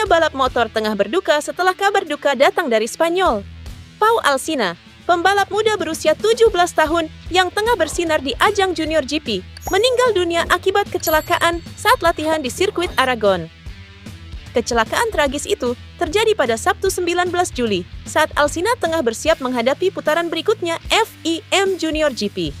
Dunia balap motor tengah berduka setelah kabar duka datang dari Spanyol. Pau Alsina, pembalap muda berusia 17 tahun yang tengah bersinar di ajang Junior GP, meninggal dunia akibat kecelakaan saat latihan di sirkuit Aragon. Kecelakaan tragis itu terjadi pada Sabtu 19 Juli saat Alsina tengah bersiap menghadapi putaran berikutnya FIM Junior GP.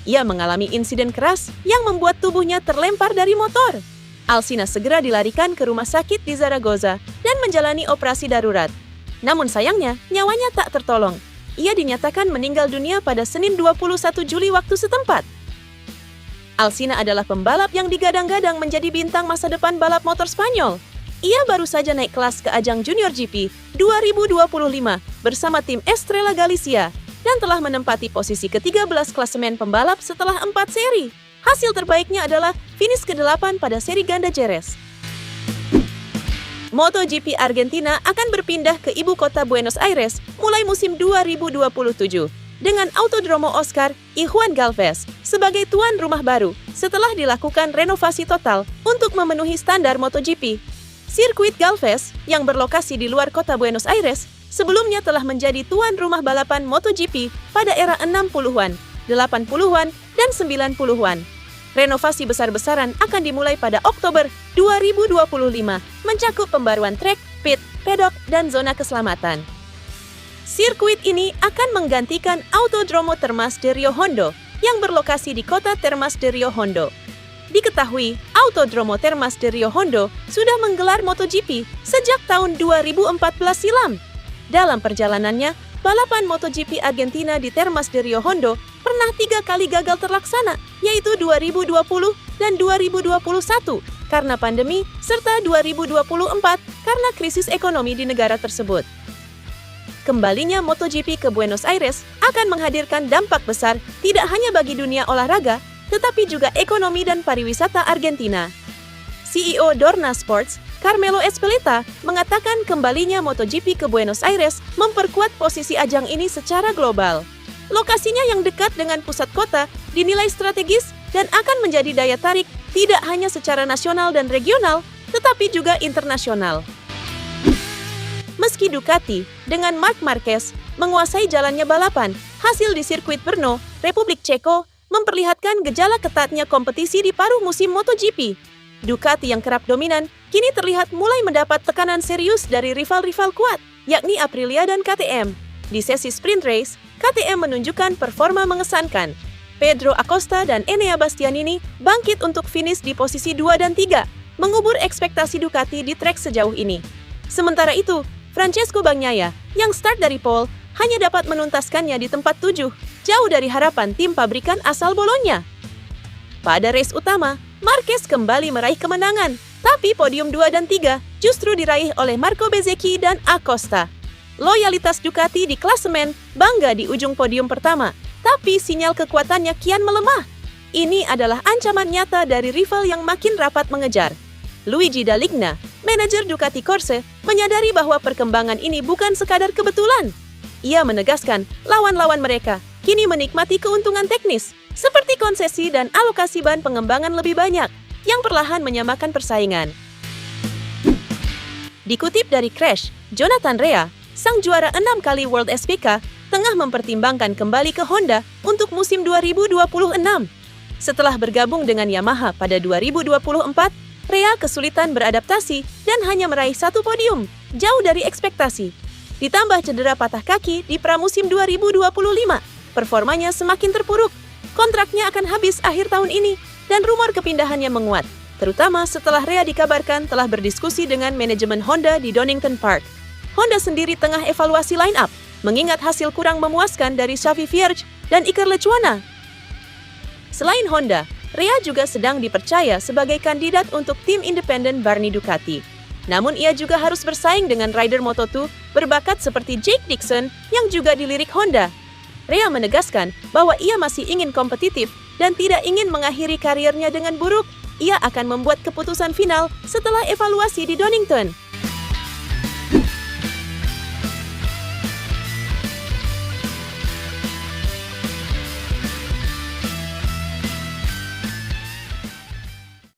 Ia mengalami insiden keras yang membuat tubuhnya terlempar dari motor. Alsina segera dilarikan ke rumah sakit di Zaragoza dan menjalani operasi darurat. Namun sayangnya, nyawanya tak tertolong. Ia dinyatakan meninggal dunia pada Senin 21 Juli waktu setempat. Alsina adalah pembalap yang digadang-gadang menjadi bintang masa depan balap motor Spanyol. Ia baru saja naik kelas ke ajang Junior GP 2025 bersama tim Estrella Galicia dan telah menempati posisi ke-13 klasemen pembalap setelah 4 seri. Hasil terbaiknya adalah finish ke-8 pada seri ganda Jerez. MotoGP Argentina akan berpindah ke ibu kota Buenos Aires mulai musim 2027 dengan Autodromo Oscar y Juan Galvez sebagai tuan rumah baru setelah dilakukan renovasi total untuk memenuhi standar MotoGP. Sirkuit Galvez yang berlokasi di luar kota Buenos Aires sebelumnya telah menjadi tuan rumah balapan MotoGP pada era 60-an, 80-an, dan 90-an. Renovasi besar-besaran akan dimulai pada Oktober 2025, mencakup pembaruan trek, pit, pedok, dan zona keselamatan. Sirkuit ini akan menggantikan Autodromo Termas de Rio Hondo yang berlokasi di kota Termas de Rio Hondo. Diketahui, Autodromo Termas de Rio Hondo sudah menggelar MotoGP sejak tahun 2014 silam. Dalam perjalanannya, balapan MotoGP Argentina di Termas de Rio Hondo pernah 3 kali gagal terlaksana, yaitu 2020 dan 2021 karena pandemi, serta 2024 karena krisis ekonomi di negara tersebut. Kembalinya MotoGP ke Buenos Aires akan menghadirkan dampak besar tidak hanya bagi dunia olahraga, tetapi juga ekonomi dan pariwisata Argentina. CEO Dorna Sports, Carmelo Ezpeleta, mengatakan kembalinya MotoGP ke Buenos Aires memperkuat posisi ajang ini secara global. Lokasinya yang dekat dengan pusat kota dinilai strategis dan akan menjadi daya tarik tidak hanya secara nasional dan regional, tetapi juga internasional. Meski Ducati dengan Marc Marquez menguasai jalannya balapan, hasil di sirkuit Brno, Republik Ceko, memperlihatkan gejala ketatnya kompetisi di paruh musim MotoGP. Ducati yang kerap dominan kini terlihat mulai mendapat tekanan serius dari rival-rival kuat, yakni Aprilia dan KTM. Di sesi sprint race, KTM menunjukkan performa mengesankan. Pedro Acosta dan Enea Bastianini bangkit untuk finish di posisi 2 dan 3, mengubur ekspektasi Ducati di trek sejauh ini. Sementara itu, Francesco Bagnaia yang start dari pole hanya dapat menuntaskannya di tempat 7, jauh dari harapan tim pabrikan asal Bologna. Pada race utama, Marquez kembali meraih kemenangan, tapi podium 2 dan 3 justru diraih oleh Marco Bezzecchi dan Acosta. Loyalitas Ducati di klasemen bangga di ujung podium pertama, tapi sinyal kekuatannya kian melemah. Ini adalah ancaman nyata dari rival yang makin rapat mengejar. Luigi Daligna, manajer Ducati Corse, menyadari bahwa perkembangan ini bukan sekadar kebetulan. Ia menegaskan lawan-lawan mereka kini menikmati keuntungan teknis, seperti konsesi dan alokasi ban pengembangan lebih banyak, yang perlahan menyamakan persaingan. Dikutip dari Crash, Jonathan Rea, sang juara 6 kali World SPK, tengah mempertimbangkan kembali ke Honda untuk musim 2026. Setelah bergabung dengan Yamaha pada 2024, Rea kesulitan beradaptasi dan hanya meraih 1 podium, jauh dari ekspektasi. Ditambah cedera patah kaki di pramusim 2025, performanya semakin terpuruk. Kontraknya akan habis akhir tahun ini, dan rumor kepindahannya menguat, terutama setelah Rea dikabarkan telah berdiskusi dengan manajemen Honda di Donington Park. Honda sendiri tengah evaluasi line-up, mengingat hasil kurang memuaskan dari Xavi Vierge dan Iker Lecuona. Selain Honda, Rea juga sedang dipercaya sebagai kandidat untuk tim independen Barni Ducati. Namun ia juga harus bersaing dengan rider Moto2 berbakat seperti Jake Dixon yang juga dilirik Honda. Rea menegaskan bahwa ia masih ingin kompetitif dan tidak ingin mengakhiri karirnya dengan buruk. Ia akan membuat keputusan final setelah evaluasi di Donington.